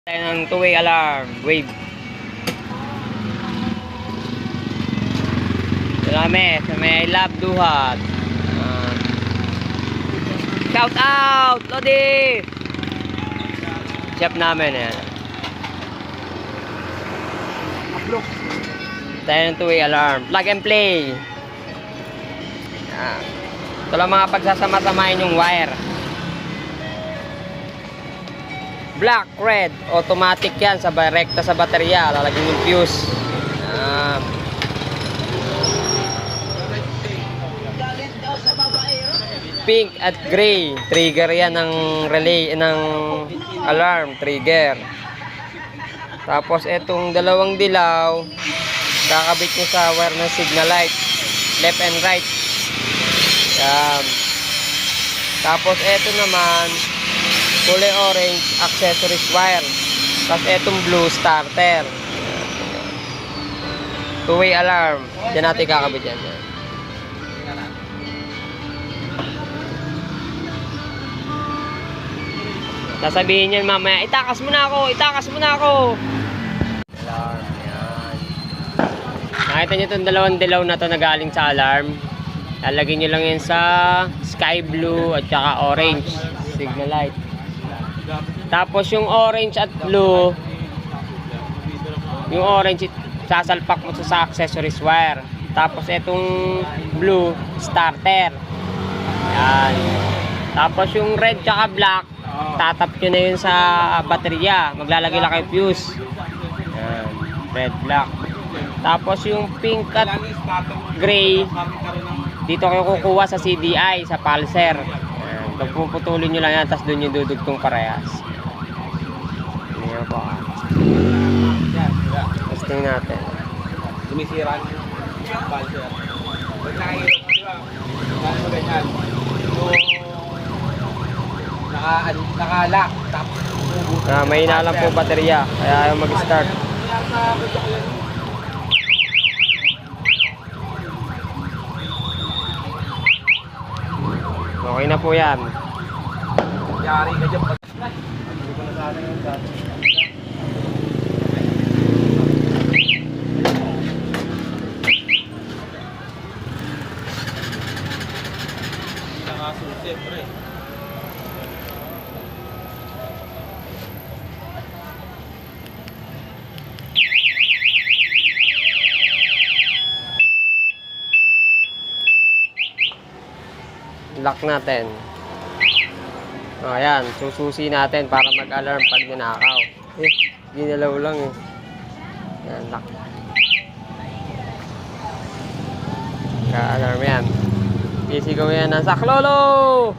Tayo ng two-way alarm, wave. Salame, sa may love duhat. Shout out, Lodi! Chef namin yan. Tayo ng two-way alarm, plug and play. Ito lang mga pagsasama-samahin yung wire. Black, red, automatic yan sa rekta sa baterya. Lalagyan yung fuse. Pink at gray, trigger yan ng relay, ng alarm, trigger. Tapos itong dalawang dilaw, kakabit nyo sa wire ng signal light, left and right. Yan. Tapos ito naman, kulay orange, accessories wire. Tapos etong blue, starter. Two-way alarm. Diyan natin kakabit yan. Sasabihin niyan mamaya, itakas mo na ako, itakas mo na ako. Alarm, yan. Nakita niyo itong dalawang dilaw na to na galing sa alarm. Lalagyan nyo lang yan sa sky blue at saka orange signal light. Tapos yung orange at blue, yung orange sasalpak mo sa accessories wire. Tapos itong blue, starter. Yan. Tapos yung red tsaka black, tatap nyo na yun sa baterya. Maglalagay lang kayo fuse. Yan. Red, black. Tapos yung pink at gray, dito kayo kukuha sa CDI, sa pulser. Pag puputulin nyo lang yan, tapos doon yung dudugtong parehas. Ayan po. Testing natin. Sumisira yung pulser. Pag nakahirap mo, diba? Kaya mo ganyan. Naka-lock. May inalang po baterya, kaya ayaw mag-start. Okay na po yan. Yari ka dyan. Nakasusi, pre. Lock natin. O, ayan, sususi natin para mag-alarm pag ninakaw. Ginalaw lang eh. Ayan, lock. Ka-alarm yan. Sisigaw yan ng saklolo!